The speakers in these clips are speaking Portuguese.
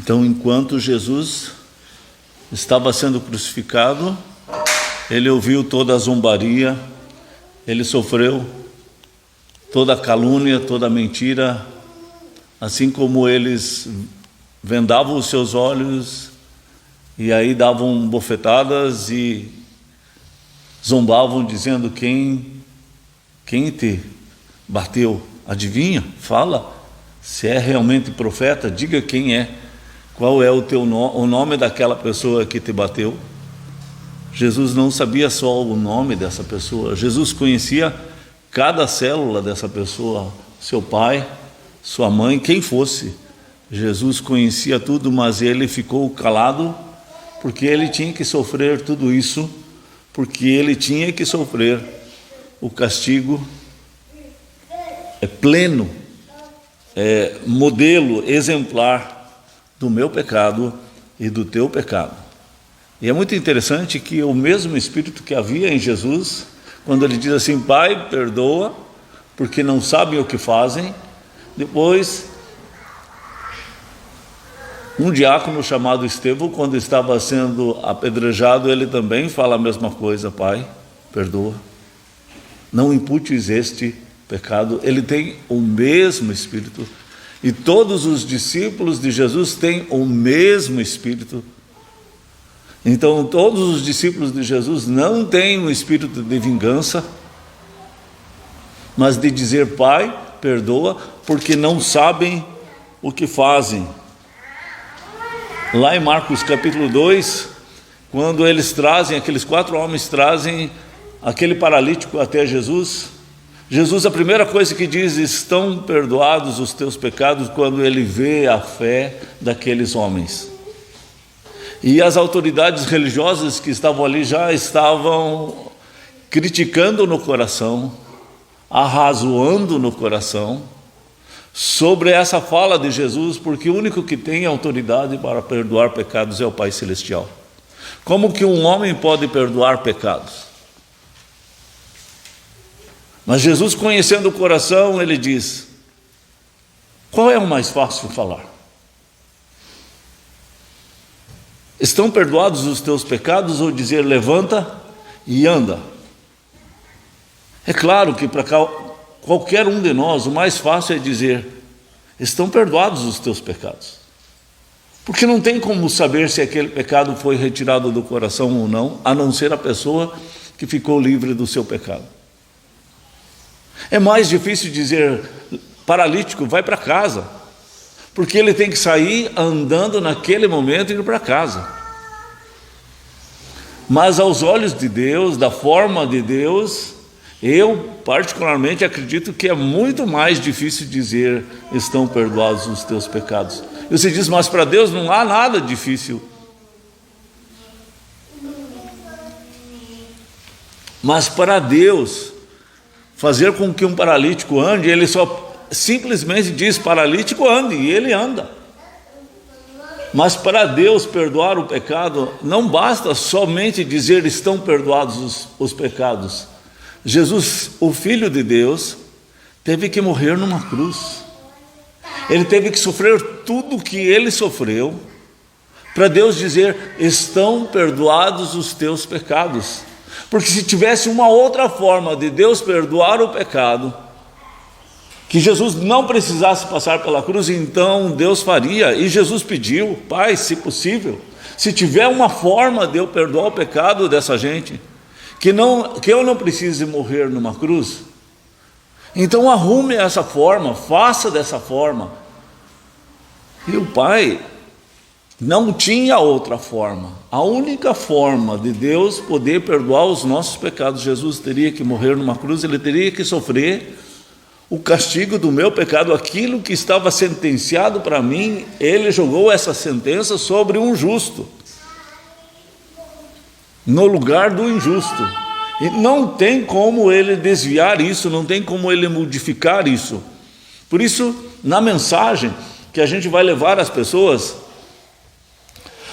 Então, enquanto Jesus estava sendo crucificado, ele ouviu toda a zombaria, ele sofreu toda a calúnia, toda a mentira, assim como eles vendavam os seus olhos e aí davam bofetadas e zombavam dizendo: quem te bateu? Adivinha? Fala, se é realmente profeta, diga quem é, qual é o nome daquela pessoa que te bateu. Jesus não sabia só o nome dessa pessoa, Jesus conhecia cada célula dessa pessoa, seu pai, sua mãe, quem fosse. Jesus conhecia tudo, mas ele ficou calado, porque ele tinha que sofrer tudo isso, porque ele tinha que sofrer o castigo pleno, modelo exemplar do meu pecado e do teu pecado. E é muito interessante que o mesmo Espírito que havia em Jesus, quando ele diz assim: Pai, perdoa, porque não sabem o que fazem, depois um diácono chamado Estevão, quando estava sendo apedrejado, ele também fala a mesma coisa: Pai, perdoa, não imputes este pecado. Ele tem o mesmo Espírito, e todos os discípulos de Jesus têm o mesmo Espírito. Então todos os discípulos de Jesus não têm um espírito de vingança, mas de dizer: Pai, perdoa, porque não sabem o que fazem. Lá em Marcos capítulo 2, quando eles trazem, aqueles 4 homens trazem aquele paralítico até Jesus, a primeira coisa que diz: estão perdoados os teus pecados, quando ele vê a fé daqueles homens. E as autoridades religiosas que estavam ali já estavam criticando no coração, arrazoando no coração, sobre essa fala de Jesus, porque o único que tem autoridade para perdoar pecados é o Pai Celestial. Como que um homem pode perdoar pecados? Mas Jesus, conhecendo o coração, ele diz: qual é o mais fácil falar? Estão perdoados os teus pecados, ou dizer: levanta e anda? É claro que para qualquer um de nós, o mais fácil é dizer: estão perdoados os teus pecados, porque não tem como saber se aquele pecado foi retirado do coração ou não, a não ser a pessoa que ficou livre do seu pecado. É mais difícil dizer: paralítico, vai para casa, porque ele tem que sair andando naquele momento e ir para casa. Mas aos olhos de Deus, da forma de Deus, eu particularmente acredito que é muito mais difícil dizer: estão perdoados os teus pecados. E você diz: mas para Deus não há nada difícil. Mas para Deus fazer com que um paralítico ande, ele só simplesmente diz: paralítico, ande, e ele anda. Mas para Deus perdoar o pecado, não basta somente dizer: estão perdoados os pecados. Jesus, o Filho de Deus, teve que morrer numa cruz. Ele teve que sofrer tudo o que ele sofreu, para Deus dizer: estão perdoados os teus pecados. Porque se tivesse uma outra forma de Deus perdoar o pecado, que Jesus não precisasse passar pela cruz, então Deus faria. E Jesus pediu: Pai, se possível, se tiver uma forma de eu perdoar o pecado dessa gente, que eu não precise morrer numa cruz, então arrume essa forma, faça dessa forma. E o Pai não tinha outra forma. A única forma de Deus poder perdoar os nossos pecados, Jesus teria que morrer numa cruz, ele teria que sofrer o castigo do meu pecado, aquilo que estava sentenciado para mim. Ele jogou essa sentença sobre um justo, no lugar do injusto, e não tem como ele desviar isso, não tem como ele modificar isso. Por isso, na mensagem que a gente vai levar às pessoas,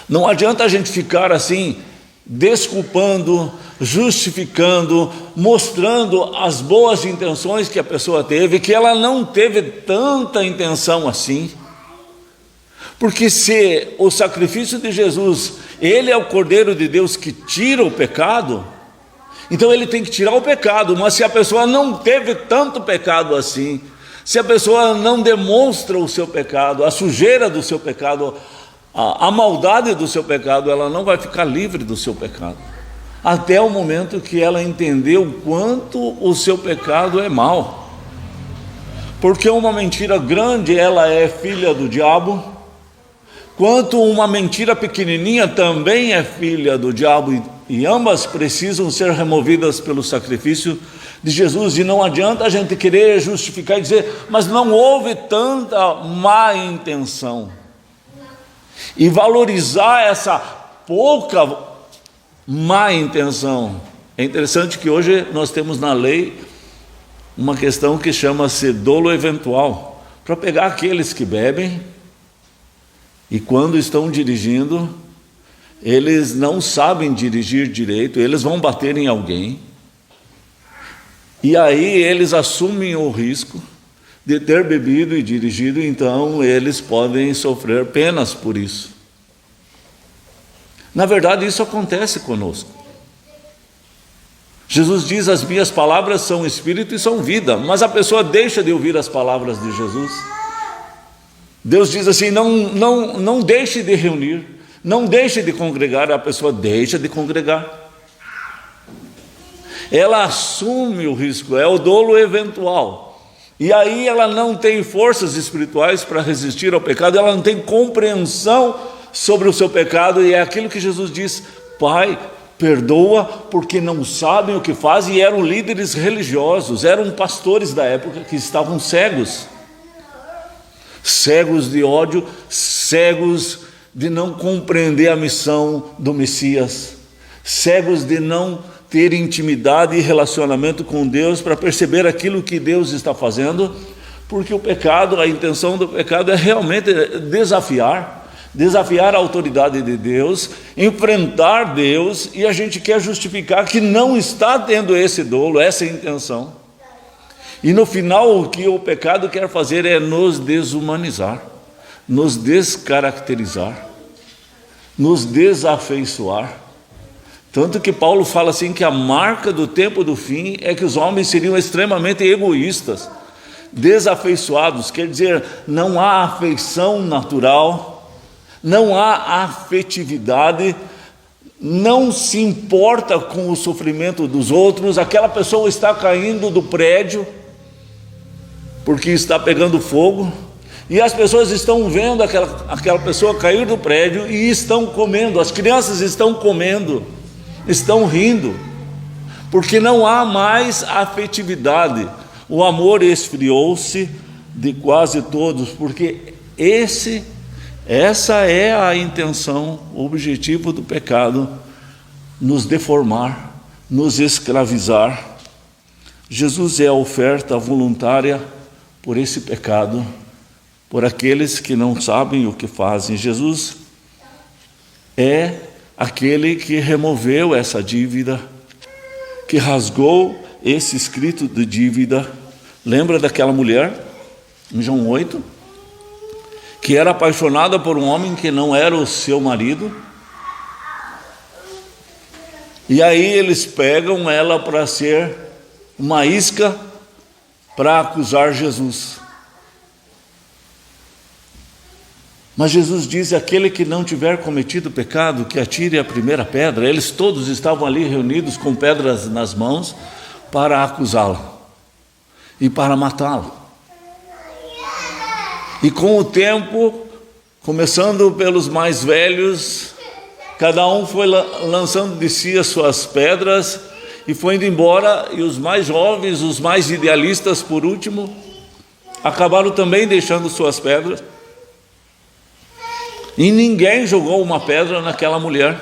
não adianta a gente ficar assim, desculpando, justificando, mostrando as boas intenções que a pessoa teve, que ela não teve tanta intenção assim. Porque se o sacrifício de Jesus, ele é o Cordeiro de Deus que tira o pecado, então ele tem que tirar o pecado. Mas se a pessoa não teve tanto pecado assim, se a pessoa não demonstra o seu pecado, a sujeira do seu pecado, a maldade do seu pecado, ela não vai ficar livre do seu pecado, até o momento que ela entendeu o quanto o seu pecado é mau. Porque uma mentira grande, ela é filha do diabo, quanto uma mentira pequenininha também é filha do diabo, e ambas precisam ser removidas pelo sacrifício de Jesus. E não adianta a gente querer justificar e dizer, mas não houve tanta má intenção, e valorizar essa pouca má intenção. É interessante que hoje nós temos na lei uma questão que chama-se dolo eventual, para pegar aqueles que bebem e quando estão dirigindo, eles não sabem dirigir direito, eles vão bater em alguém, e aí eles assumem o risco de ter bebido e dirigido, então eles podem sofrer penas por isso. Na verdade, isso acontece conosco. Jesus diz, as minhas palavras são espírito e são vida, mas a pessoa deixa de ouvir as palavras de Jesus. Deus diz assim, não deixe de reunir, não deixe de congregar, a pessoa deixa de congregar. Ela assume o risco, é o dolo eventual. E aí ela não tem forças espirituais para resistir ao pecado, ela não tem compreensão sobre o seu pecado, e é aquilo que Jesus diz, Pai, perdoa porque não sabem o que fazem. E eram líderes religiosos, eram pastores da época que estavam cegos de ódio, cegos de não compreender a missão do Messias, cegos de não ter intimidade e relacionamento com Deus para perceber aquilo que Deus está fazendo, porque o pecado, a intenção do pecado é realmente desafiar a autoridade de Deus, enfrentar Deus, e a gente quer justificar que não está tendo esse dolo, essa intenção. E no final o que o pecado quer fazer é nos desumanizar, nos descaracterizar, nos desafeiçoar. Tanto que Paulo fala assim que a marca do tempo do fim é que os homens seriam extremamente egoístas, desafeiçoados, quer dizer, não há afeição natural, não há afetividade, não se importa com o sofrimento dos outros. Aquela pessoa está caindo do prédio porque está pegando fogo, e as pessoas estão vendo aquela pessoa cair do prédio e estão comendo, as crianças estão comendo, estão rindo, porque não há mais afetividade. O amor esfriou-se de quase todos, porque essa é a intenção, o objetivo do pecado, nos deformar, nos escravizar. Jesus é a oferta voluntária por esse pecado, por aqueles que não sabem o que fazem. Jesus é aquele que removeu essa dívida, que rasgou esse escrito de dívida. Lembra daquela mulher, em João 8, que era apaixonada por um homem que não era o seu marido, e aí eles pegam ela para ser uma isca para acusar Jesus. Mas Jesus diz, aquele que não tiver cometido pecado, que atire a primeira pedra. Eles todos estavam ali reunidos com pedras nas mãos para acusá-la e para matá-la. E com o tempo, começando pelos mais velhos, cada um foi lançando de si as suas pedras e foi indo embora, e os mais jovens, os mais idealistas, por último, acabaram também deixando suas pedras. E ninguém jogou uma pedra naquela mulher,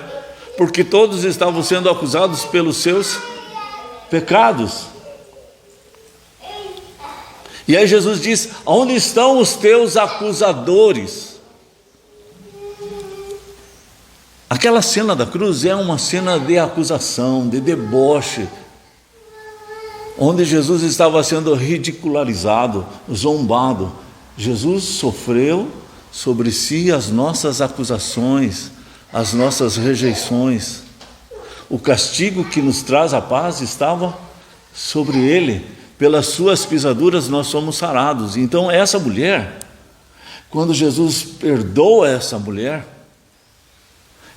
porque todos estavam sendo acusados pelos seus pecados. E aí Jesus diz, onde estão os teus acusadores? Aquela cena da cruz é uma cena de acusação, de deboche, onde Jesus estava sendo ridicularizado, zombado. Jesus sofreu sobre si as nossas acusações, as nossas rejeições. O castigo que nos traz a paz estava sobre ele. Pelas suas pisaduras nós somos sarados. Então essa mulher, quando Jesus perdoa essa mulher,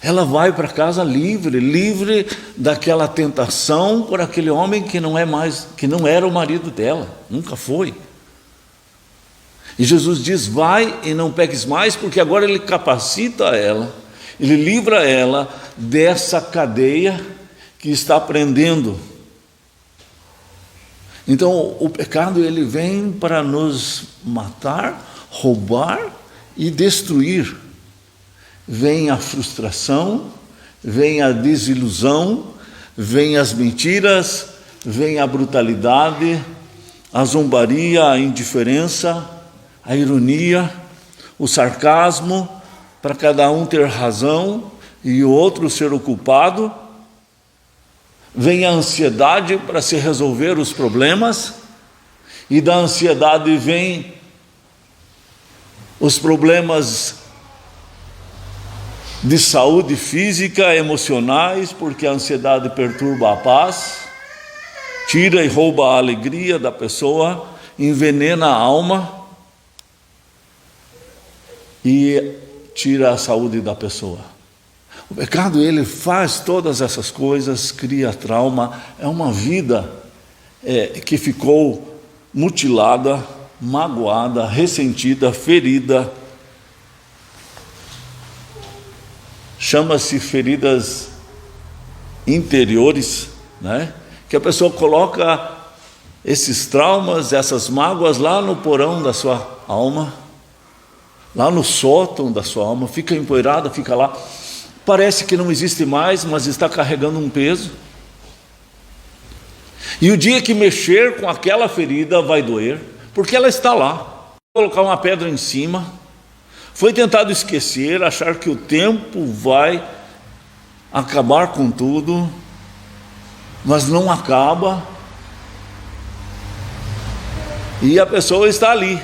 ela vai para casa livre daquela tentação por aquele homem que não era o marido dela, nunca foi. E Jesus diz: vai e não peques mais, porque agora ele capacita ela, ele livra ela dessa cadeia que está prendendo. Então o pecado, ele vem para nos matar, roubar e destruir. Vem a frustração, vem a desilusão, vem as mentiras, vem a brutalidade, a zombaria, a indiferença, a ironia, o sarcasmo, para cada um ter razão e o outro ser o culpado. Vem a ansiedade para se resolver os problemas, e da ansiedade vem os problemas de saúde física, emocionais, porque a ansiedade perturba a paz, tira e rouba a alegria da pessoa, envenena a alma e tira a saúde da pessoa. O pecado, ele faz todas essas coisas, cria trauma. É uma vida que ficou mutilada, magoada, ressentida, ferida. Chama-se feridas interiores, né? Que a pessoa coloca esses traumas, essas mágoas lá no porão da sua alma, lá no sótão da sua alma, fica empoeirada, fica lá. Parece que não existe mais, mas está carregando um peso. E o dia que mexer com aquela ferida vai doer, porque ela está lá. Colocar uma pedra em cima. Foi tentado esquecer, achar que o tempo vai acabar com tudo, mas não acaba. E a pessoa está ali,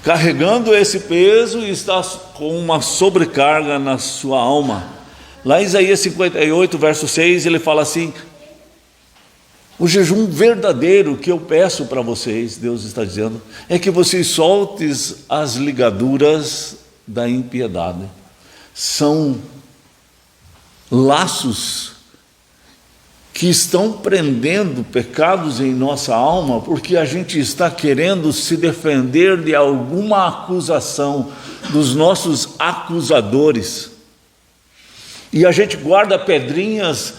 carregando esse peso, e está com uma sobrecarga na sua alma. Lá em Isaías 58, verso 6, ele fala assim: o jejum verdadeiro que eu peço para vocês, Deus está dizendo, é que vocês soltem as ligaduras da impiedade. São laços que estão prendendo pecados em nossa alma, porque a gente está querendo se defender de alguma acusação dos nossos acusadores. E a gente guarda pedrinhas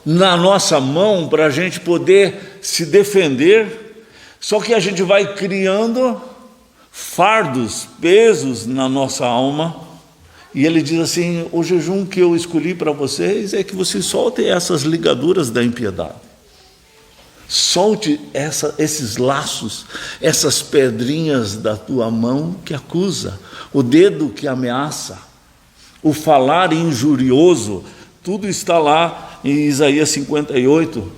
na nossa mão para a gente poder se defender, só que a gente vai criando fardos, pesos na nossa alma. E ele diz assim: o jejum que eu escolhi para vocês é que vocês soltem essas ligaduras da impiedade, solte esses laços, essas pedrinhas da tua mão que acusa, o dedo que ameaça, o falar injurioso. Tudo está lá em Isaías 58.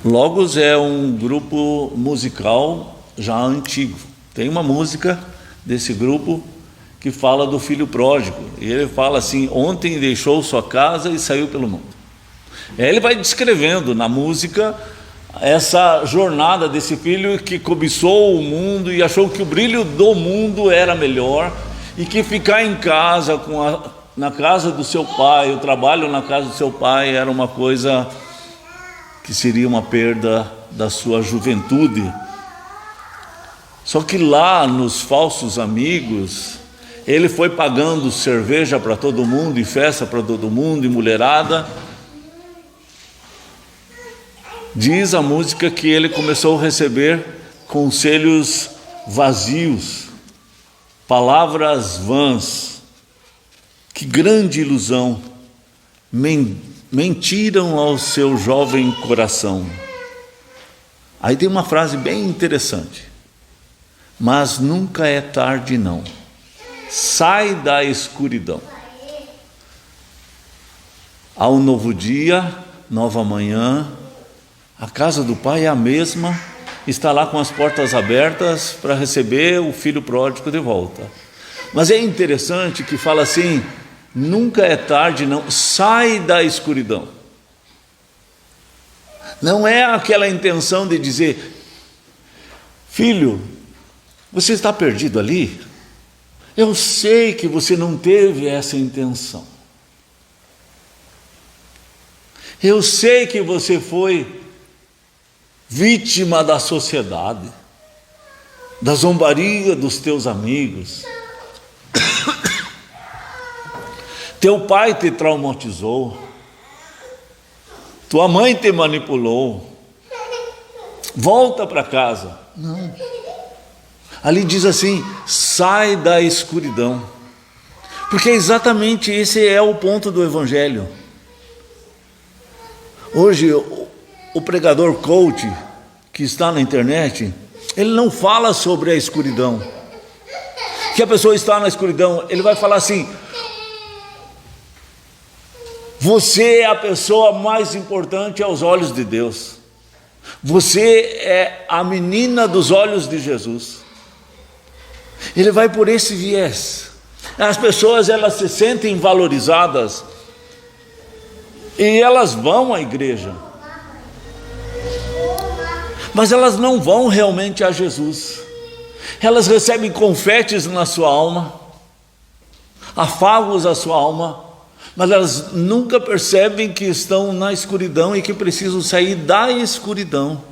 Logos é um grupo musical já antigo. Tem uma música desse grupo que fala do filho pródigo. E ele fala assim: ontem deixou sua casa e saiu pelo mundo. Ele vai descrevendo na música essa jornada desse filho que cobiçou o mundo e achou que o brilho do mundo era melhor, e que ficar em casa, na casa do seu pai, o trabalho na casa do seu pai, era uma coisa que seria uma perda da sua juventude. Só que lá nos falsos amigos, ele foi pagando cerveja para todo mundo, e festa para todo mundo, e mulherada. Diz a música que ele começou a receber conselhos vazios, palavras vãs. Que grande ilusão! Mentiram ao seu jovem coração. Aí tem uma frase bem interessante: mas nunca é tarde não, sai da escuridão, há um novo dia, nova manhã, a casa do Pai é a mesma, está lá com as portas abertas para receber o filho pródigo de volta. Mas é interessante que fala assim: nunca é tarde, não, sai da escuridão. Não é aquela intenção de dizer: filho, você está perdido ali? Eu sei que você não teve essa intenção. Eu sei que você foi vítima da sociedade, da zombaria dos teus amigos. Teu pai te traumatizou, tua mãe te manipulou. Volta para casa. Não. Ali diz assim: sai da escuridão. Porque exatamente esse é o ponto do Evangelho. Hoje, o pregador coach que está na internet, ele não fala sobre a escuridão. Que a pessoa está na escuridão, ele vai falar assim: você é a pessoa mais importante aos olhos de Deus. Você é a menina dos olhos de Jesus. Ele vai por esse viés. As pessoas, elas se sentem valorizadas e elas vão à igreja, mas elas não vão realmente a Jesus. Elas recebem confetes na sua alma, afagos à sua alma, mas elas nunca percebem que estão na escuridão e que precisam sair da escuridão.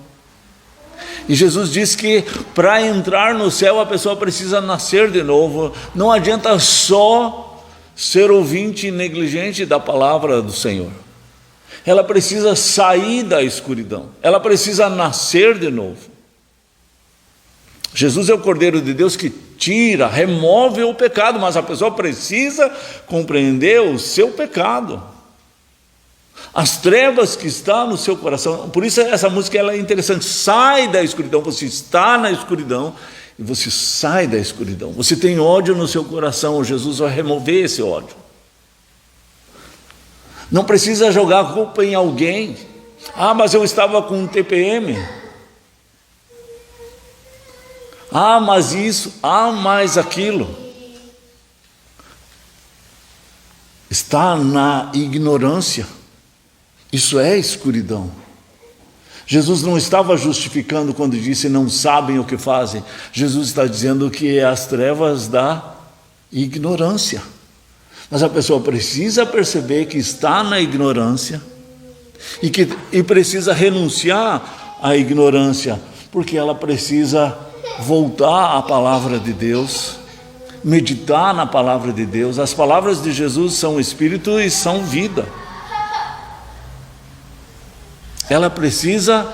E Jesus diz que para entrar no céu a pessoa precisa nascer de novo. Não adianta só ser ouvinte negligente da palavra do Senhor. Ela precisa sair da escuridão, ela precisa nascer de novo. Jesus é o Cordeiro de Deus que tira, remove o pecado, mas a pessoa precisa compreender o seu pecado, as trevas que estão no seu coração. Por isso essa música ela é interessante. Sai da escuridão. Você está na escuridão e você sai da escuridão. Você tem ódio no seu coração, Jesus vai remover esse ódio. Não precisa jogar a culpa em alguém. Ah, mas eu estava com um TPM. Ah, mas isso. Ah, mas aquilo. Está na ignorância. Isso é escuridão. Jesus não estava justificando quando disse não sabem o que fazem. Jesus está dizendo que é as trevas da ignorância. Mas a pessoa precisa perceber que está na ignorância e precisa renunciar à ignorância, porque ela precisa voltar à palavra de Deus, meditar na palavra de Deus. As palavras de Jesus são espírito e são vida. Ela precisa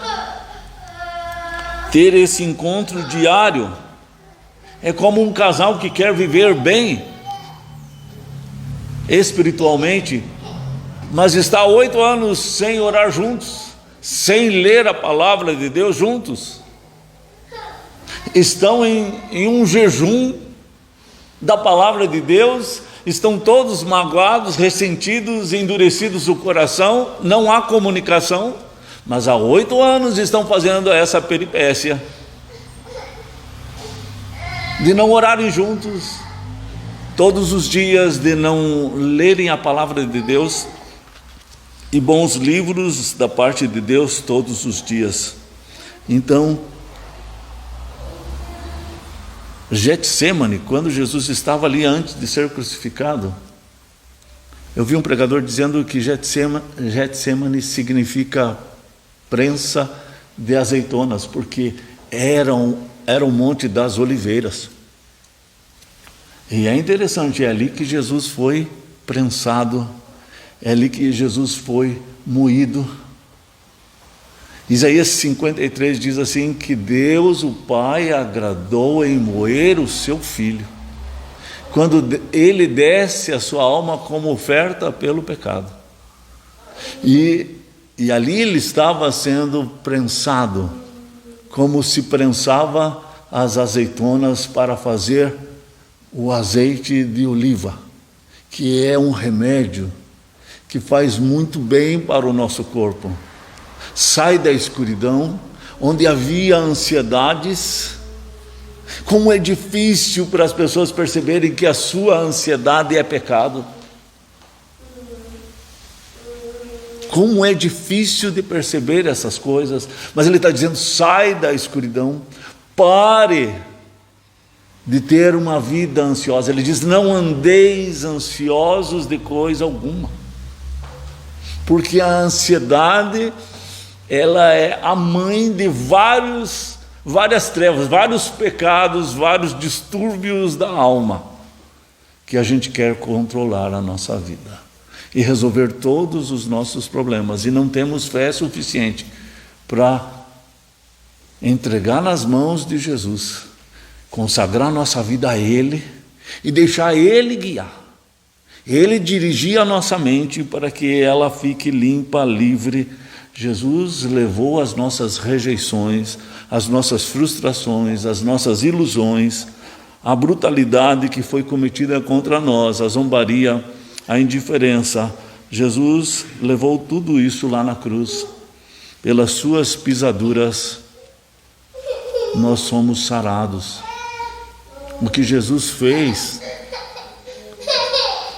ter esse encontro diário. É como um casal que quer viver bem espiritualmente, mas está há 8 anos sem orar juntos, sem ler a palavra de Deus juntos. Estão em um jejum da palavra de Deus, estão todos magoados, ressentidos, endurecidos o coração, não há comunicação, mas há 8 anos estão fazendo essa peripécia de não orarem juntos todos os dias, de não lerem a palavra de Deus e bons livros da parte de Deus todos os dias. Então, Getsemane, quando Jesus estava ali antes de ser crucificado, eu vi um pregador dizendo que Getsemane significa prensa de azeitonas, porque era o Monte das Oliveiras. E é interessante, é ali que Jesus foi prensado, é ali que Jesus foi moído. Isaías 53 diz assim, que Deus, o Pai, agradou em moer o seu Filho, quando ele desce a sua alma como oferta pelo pecado. E ali ele estava sendo prensado, como se prensava as azeitonas para fazer o azeite de oliva, que é um remédio que faz muito bem para o nosso corpo. Sai da escuridão, onde havia ansiedades. Como é difícil para as pessoas perceberem que a sua ansiedade é pecado. Como é difícil de perceber essas coisas. Mas ele está dizendo: sai da escuridão, pare de ter uma vida ansiosa. Ele diz: não andeis ansiosos de coisa alguma, porque a ansiedade, ela é a mãe de várias trevas, vários pecados, vários distúrbios da alma, que a gente quer controlar a nossa vida e resolver todos os nossos problemas, e não temos fé suficiente para entregar nas mãos de Jesus, consagrar nossa vida a Ele e deixar Ele guiar, Ele dirigir a nossa mente para que ela fique limpa, livre. Jesus levou as nossas rejeições, as nossas frustrações, as nossas ilusões, a brutalidade que foi cometida contra nós, a zombaria, a indiferença. Jesus levou tudo isso lá na cruz. Pelas suas pisaduras nós somos sarados. O que Jesus fez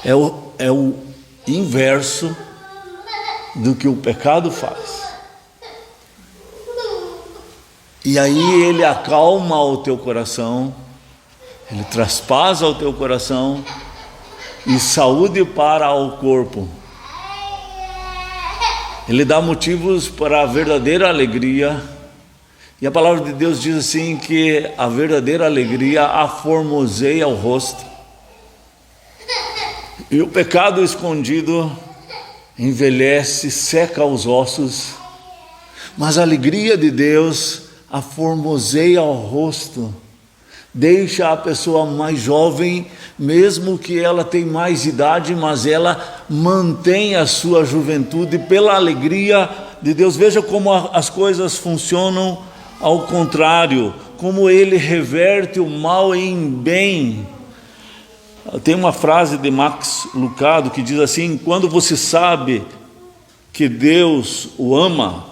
é o inverso do que o pecado faz. E aí ele acalma o teu coração, ele traz paz ao teu coração e saúde para o corpo. Ele dá motivos para a verdadeira alegria. E a palavra de Deus diz assim, que a verdadeira alegria aformoseia o rosto. E o pecado escondido envelhece, seca os ossos. Mas a alegria de Deus aformoseia o rosto, deixa a pessoa mais jovem, mesmo que ela tenha mais idade, mas ela mantém a sua juventude pela alegria de Deus. Veja como as coisas funcionam ao contrário, como Ele reverte o mal em bem. Tem uma frase de Max Lucado que diz assim: quando você sabe que Deus o ama,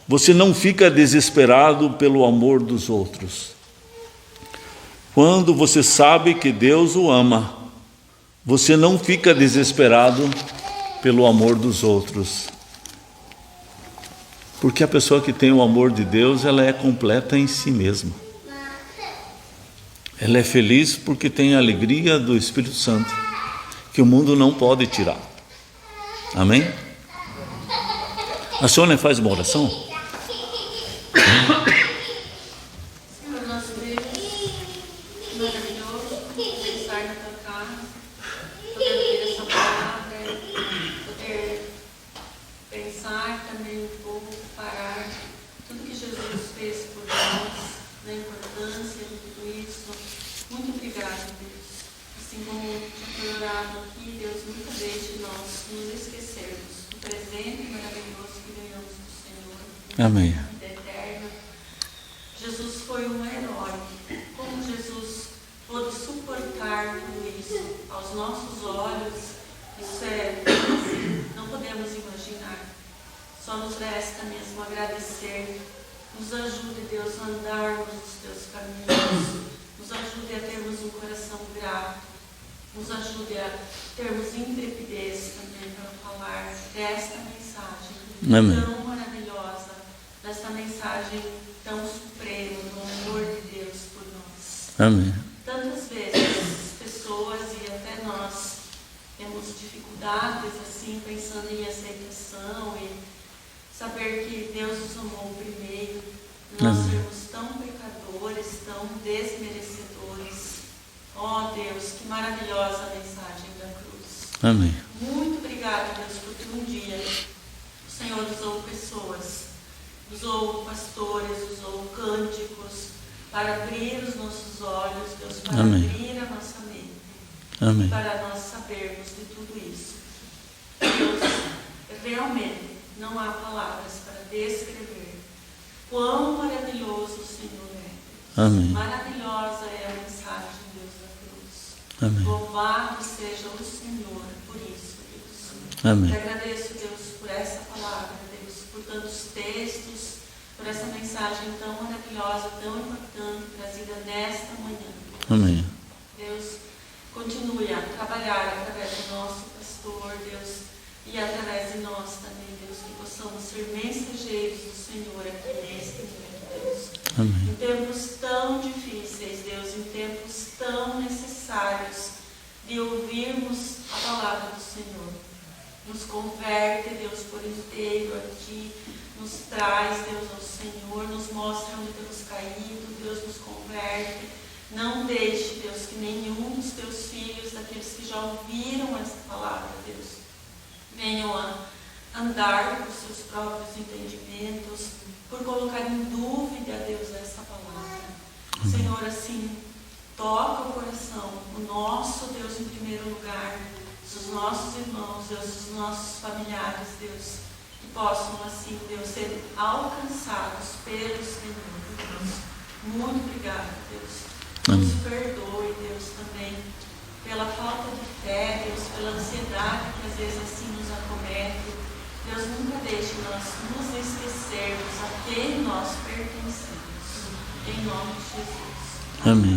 você não fica desesperado pelo amor dos outros. Quando você sabe que Deus o ama, você não fica desesperado pelo amor dos outros. Porque a pessoa que tem o amor de Deus, ela é completa em si mesma. Ela é feliz porque tem a alegria do Espírito Santo, que o mundo não pode tirar. Amém? A Sônia faz uma oração? Senhor, nosso Deus, maravilhoso, estar na tua casa, poder ouvir essa palavra, poder pensar também um pouco, parar tudo que Jesus fez por nós, da importância de tudo isso. Muito obrigada, Deus. Assim como já foi orado aqui, Deus, nunca deixe nós nos esquecermos do presente maravilhoso que ganhamos do Senhor. Amém. Jesus foi um herói. Como Jesus pôde suportar tudo isso aos nossos olhos, isso não podemos imaginar. Só nos resta mesmo agradecer. Nos ajude, Deus, a andarmos nos teus caminhos. Nos ajude a termos um coração grato. Nos ajude a termos intrepidez também para falar desta mensagem. Amém. Tão maravilhosa, desta mensagem tão suprema do amor de Deus por nós. Amém. Tantas vezes pessoas e até nós temos dificuldades assim, pensando em aceitação e saber que Deus nos amou primeiro, nós sermos tão pecadores, tão desmerecedores. Oh Deus, que maravilhosa a mensagem da cruz. Amém. Muito obrigada, Deus, porque um dia o Senhor usou pessoas, usou pastores, usou cânticos para abrir os nossos olhos, Deus, para abrir a nossa mente. Amém. Para nós sabermos de tudo isso. Deus, realmente não há palavras para descrever quão maravilhoso o Senhor é. Amém. Maravilhosa é a mensagem, Deus, da cruz. Amém. Louvado seja o Senhor por isso, Deus. Amém. Te agradeço, Deus, por essa palavra, Deus, por tantos textos, por essa mensagem tão maravilhosa, tão impactante, trazida nesta manhã. Amém. Deus, continue a trabalhar através do nosso pastor, Deus, e através de nós também, Deus, que possamos ser mensageiros do Senhor aqui neste momento, Deus. Amém. Em tempos tão difíceis, Deus, em tempos tão necessários de ouvirmos a palavra do Senhor. Nos converte, Deus, por inteiro aqui, nos traz, Deus, ao Senhor, nos mostra onde temos caído, Deus, nos converte. Não deixe, Deus, que nenhum dos teus filhos, daqueles que já ouviram esta palavra, Deus, venham a andar por seus próprios entendimentos, por colocar em dúvida, Deus, essa palavra. Senhor, assim, toca o coração, o nosso Deus em primeiro lugar, os nossos irmãos, Deus, os nossos familiares, Deus, que possam, assim, Deus, ser alcançados pelo Senhor, Deus. Muito obrigada, Deus. Nos perdoe, Deus, também pela falta de fé, Deus, pela ansiedade que às vezes assim nos acomete. Deus, nunca deixe nós nos esquecermos a quem nós pertencemos. Em nome de Jesus. Amém.